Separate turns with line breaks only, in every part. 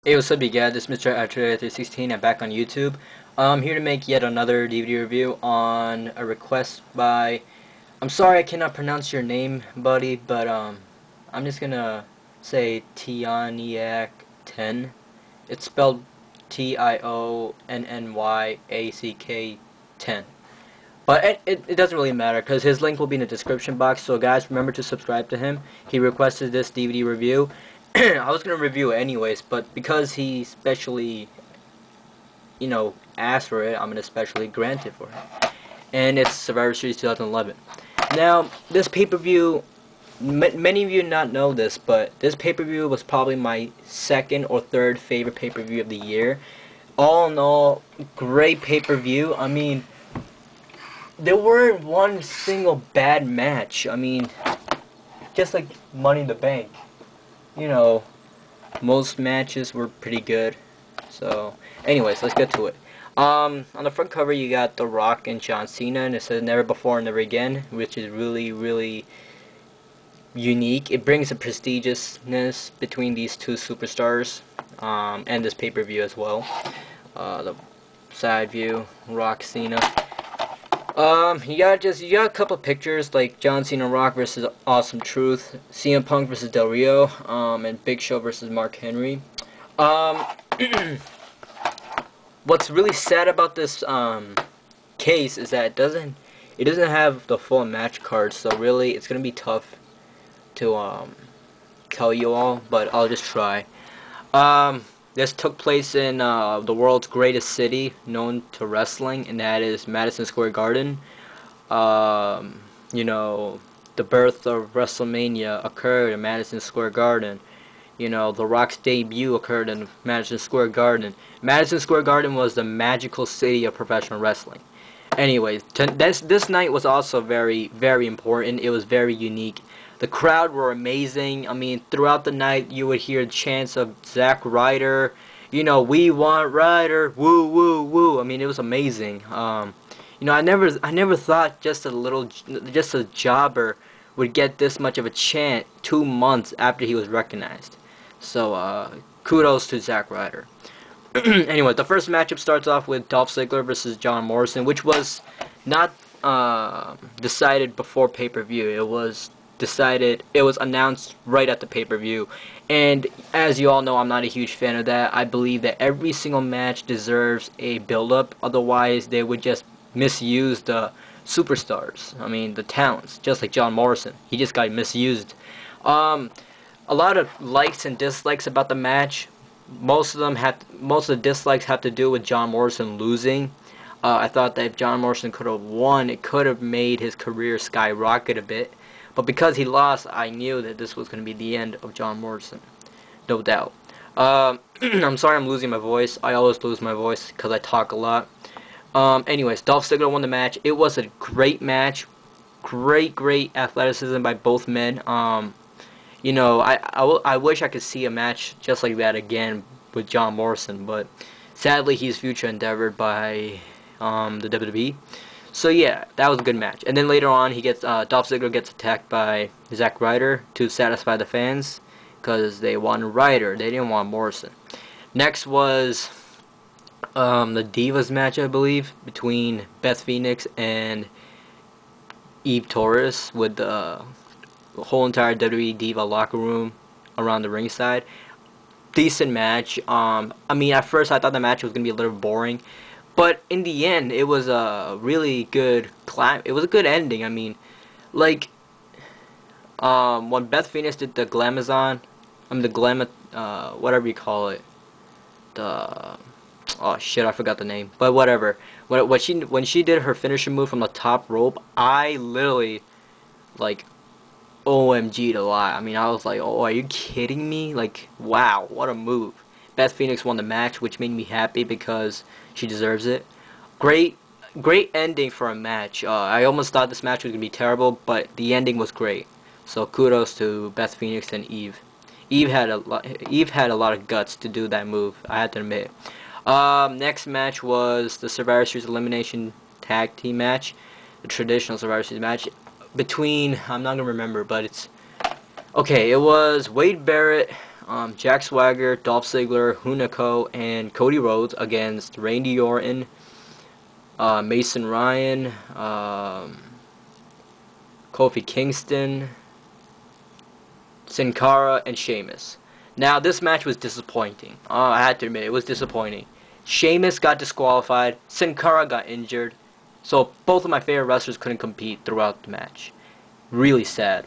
Hey, what's up, you guys? This is Mr. Archer316. I'm back on YouTube. I'm here to make yet another DVD review on a request by... I'm sorry I cannot pronounce your name, buddy, but I'm just gonna say Tionnyack10. It's spelled Tionnyack 10. But it doesn't really matter because his link will be in the description box. So guys, remember to subscribe to him. He requested this DVD review. I was gonna review it anyways, but because he specially, asked for it, I'm gonna specially grant it for him. And it's Survivor Series 2011. Now, this pay-per-view, many of you not know this, but this pay-per-view was probably my second or third favorite pay-per-view of the year. All in all, great pay-per-view. I mean, there weren't one single bad match. I mean, just like Money in the Bank. Most matches were pretty good. So, anyways, let's get to it. On the front cover, you got The Rock and John Cena, and it says "Never Before, Never Again," which is really, really unique. It brings a prestigiousness between these two superstars, and this pay-per-view as well. The side view, Rock, Cena. You got a couple of pictures like John Cena Rock versus Awesome Truth, CM Punk versus Del Rio, and Big Show versus Mark Henry. What's really sad about this case is that it doesn't have the full match card, so really it's gonna be tough to tell you all, but I'll just try. This took place in the world's greatest city known to wrestling, and that is Madison Square Garden. The birth of WrestleMania occurred in Madison Square Garden. The Rock's debut occurred in Madison Square Garden. Madison Square Garden was the magical city of professional wrestling. Anyways, this night was also very, very important. It was very unique. The crowd were amazing. I mean, throughout the night, you would hear chants of Zack Ryder. We want Ryder. Woo, woo, woo. I mean, it was amazing. I never thought just a jobber would get this much of a chant 2 months after he was recognized. So, kudos to Zack Ryder. Anyway, the first matchup starts off with Dolph Ziggler versus John Morrison, which was not decided before pay-per-view. It was announced right at the pay-per-view, and as you all know, I'm not a huge fan of that. I believe that every single match deserves a build-up, otherwise they would just misuse the superstars. I mean, the talents, just like John Morrison. He just got misused. A lot of likes and dislikes about the match. Most of the dislikes have to do with John Morrison losing. I thought that if John Morrison could have won, it could have made his career skyrocket a bit. But because he lost, I knew that this was going to be the end of John Morrison. No doubt. I'm sorry I'm losing my voice. I always lose my voice because I talk a lot. Anyways, Dolph Ziggler won the match. It was a great match. Great athleticism by both men. I wish I could see a match just like that again with John Morrison. But sadly, he's future endeavored by the WWE. So yeah, that was a good match. And then later on, Dolph Ziggler gets attacked by Zack Ryder to satisfy the fans because they wanted Ryder, they didn't want Morrison. Next was the Divas match, I believe, between Beth Phoenix and Eve Torres, with the whole entire WWE Diva locker room around the ringside. Decent match. I mean, at first I thought the match was gonna be a little boring. But in the end, it was a really good it was a good ending. I mean, like, when Beth Phoenix did the Glamazon, whatever you call it, oh shit, I forgot the name. But whatever. When she did her finisher move from the top rope, I literally, like, OMG'd a lot. I mean, I was like, oh, are you kidding me? Like, wow, what a move. Beth Phoenix won the match, which made me happy because she deserves it. Great ending for a match. I almost thought this match was gonna be terrible, but the ending was great. So kudos to Beth Phoenix and Eve. Eve had a lot of guts to do that move, I have to admit. Next match was the Survivor Series Elimination Tag Team match, the traditional Survivor Series match between, I'm not gonna remember, but it's okay. It was Wade Barrett, Jack Swagger, Dolph Ziggler, Hunico, and Cody Rhodes against Randy Orton, Mason Ryan, Kofi Kingston, Sin Cara, and Sheamus. Now, this match was disappointing. I had to admit, it was disappointing. Sheamus got disqualified, Sin Cara got injured, so both of my favorite wrestlers couldn't compete throughout the match. Really sad.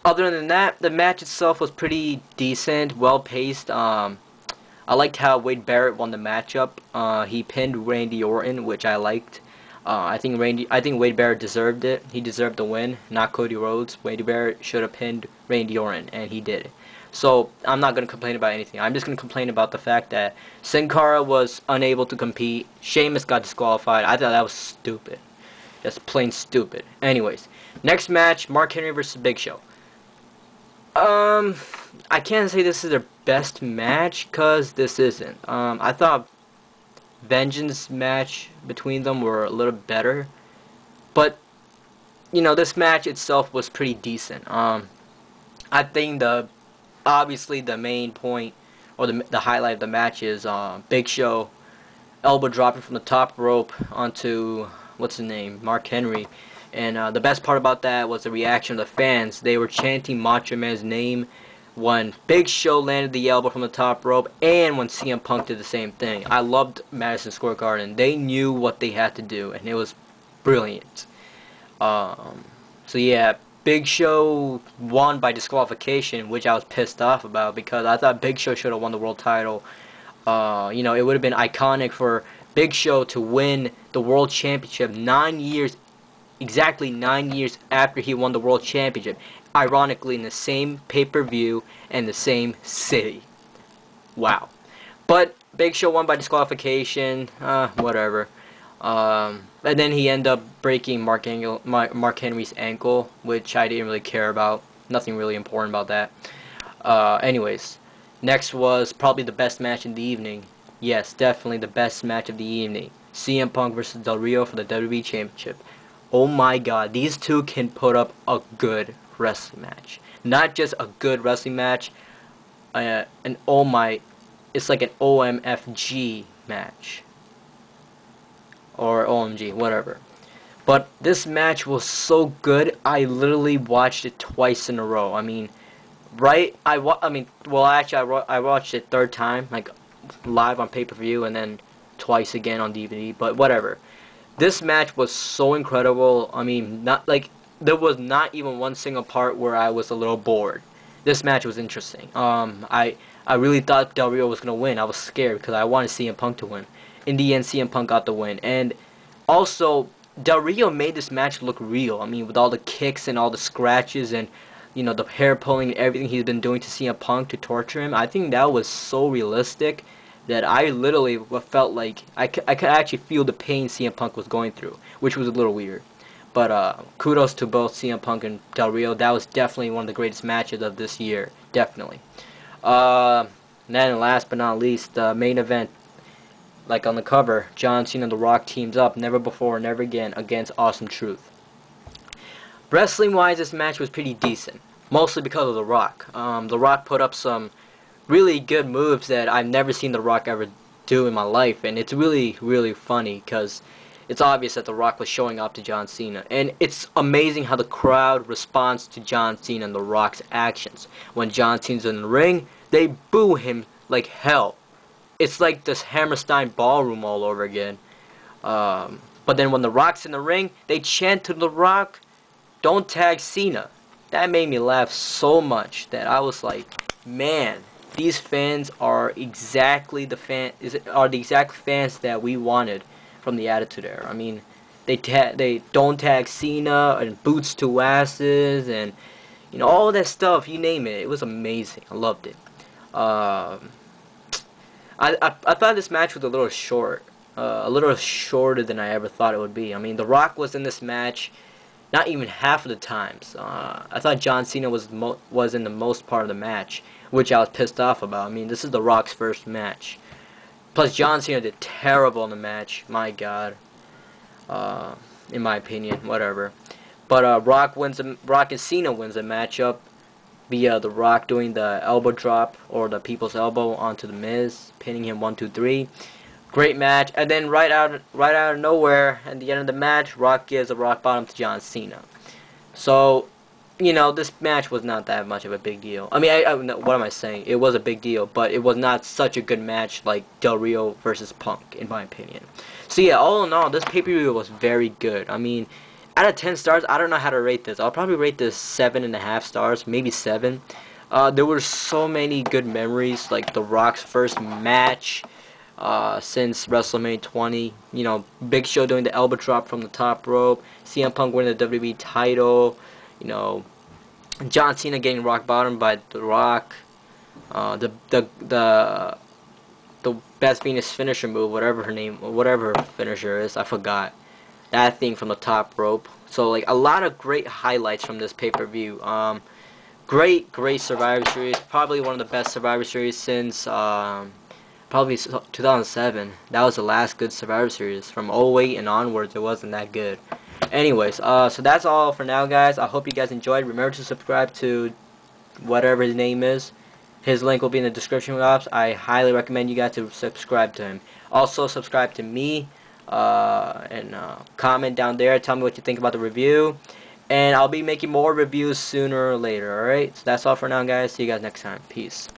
Other than that, the match itself was pretty decent, well-paced. I liked how Wade Barrett won the matchup. He pinned Randy Orton, which I liked. I think Wade Barrett deserved it. He deserved the win, not Cody Rhodes. Wade Barrett should have pinned Randy Orton, and he did. So I'm not going to complain about anything. I'm just going to complain about the fact that Sin Cara was unable to compete. Sheamus got disqualified. I thought that was stupid. Just plain stupid. Anyways, next match, Mark Henry versus Big Show. I can't say this is their best match, because this isn't. I thought Vengeance match between them were a little better, but you know, this match itself was pretty decent. I think obviously the main point, or the highlight of the match is Big Show elbow dropping from the top rope onto, what's his name, Mark Henry. And the best part about that was the reaction of the fans. They were chanting Macho Man's name when Big Show landed the elbow from the top rope, and when CM Punk did the same thing. I loved Madison Square Garden. They knew what they had to do, and it was brilliant. So yeah, Big Show won by disqualification, which I was pissed off about, because I thought Big Show should have won the world title. You know, it would have been iconic for Big Show to win the world championship exactly 9 years after he won the world championship. Ironically, in the same pay-per-view and the same city. Wow. But Big Show won by disqualification. Whatever. And then he ended up breaking Mark Henry's ankle, which I didn't really care about. Nothing really important about that. Anyways, next was probably the best match in the evening. Yes, definitely the best match of the evening. CM Punk versus Del Rio for the WWE Championship. Oh my god, these two can put up a good wrestling match. Not just a good wrestling match, it's like an OMFG match. Or OMG, whatever. But this match was so good, I literally watched it twice in a row. I mean, I watched it third time, like live on pay-per-view, and then twice again on DVD, but whatever. This match was so incredible. I mean, there was not even one single part where I was a little bored. This match was interesting. I really thought Del Rio was going to win. I was scared because I wanted CM Punk to win. In the end, CM Punk got the win. And also, Del Rio made this match look real. I mean, with all the kicks and all the scratches and, you know, the hair pulling and everything he's been doing to CM Punk to torture him. I think that was so realistic that I literally felt like I could actually feel the pain CM Punk was going through, which was a little weird. But kudos to both CM Punk and Del Rio. That was definitely one of the greatest matches of this year. Definitely. And then last but not least, the main event. Like on the cover, John Cena and The Rock teams up, never before, never again, against Awesome Truth. Wrestling-wise, this match was pretty decent. Mostly because of The Rock. The Rock put up some really good moves that I've never seen The Rock ever do in my life, and it's really, really funny because it's obvious that The Rock was showing up to John Cena, and it's amazing how the crowd responds to John Cena and The Rock's actions. When John Cena's in the ring, they boo him like hell. It's like this Hammerstein ballroom all over again. But then when The Rock's in the ring, they chant to The Rock, "Don't tag Cena." That made me laugh so much that I was like, man, these fans are exactly the exact fans that we wanted from the Attitude Era. I mean, they don't tag Cena and boots to asses and, you know, all that stuff. You name it. It was amazing. I loved it. I thought this match was a little short, a little shorter than I ever thought it would be. I mean, The Rock was in this match not even half of the times. I thought John Cena was in the most part of the match, which I was pissed off about. I mean, this is The Rock's first match. Plus, John Cena did terrible in the match. My God. In my opinion, whatever. But Rock and Cena wins the matchup. via The Rock doing the elbow drop or the people's elbow onto the Miz, pinning him 1, 2, 3. Great match, and then right out of nowhere, at the end of the match, Rock gives a rock bottom to John Cena. So, this match was not that much of a big deal. I mean, no, what am I saying? It was a big deal, but it was not such a good match like Del Rio versus Punk, in my opinion. So yeah, all in all, this pay-per-view was very good. I mean, out of 10 stars, I don't know how to rate this. I'll probably rate this 7.5 stars, maybe 7. There were so many good memories, like The Rock's first match since WrestleMania 20. Big Show doing the elbow drop from the top rope. CM Punk winning the WWE title. John Cena getting rock bottom by The Rock. The Best Venus finisher move, whatever her finisher is, I forgot. That thing from the top rope. So like a lot of great highlights from this pay-per-view. Great Survivor Series. Probably one of the best Survivor Series since probably 2007. That was the last good Survivor Series. From 08 and onwards, it wasn't that good. Anyways, so that's all for now, guys. I hope you guys enjoyed. Remember to subscribe to whatever his name is. His link will be in the description box. I highly recommend you guys to subscribe to him. Also, subscribe to me and comment down there. Tell me what you think about the review. And I'll be making more reviews sooner or later, alright? So that's all for now, guys. See you guys next time. Peace.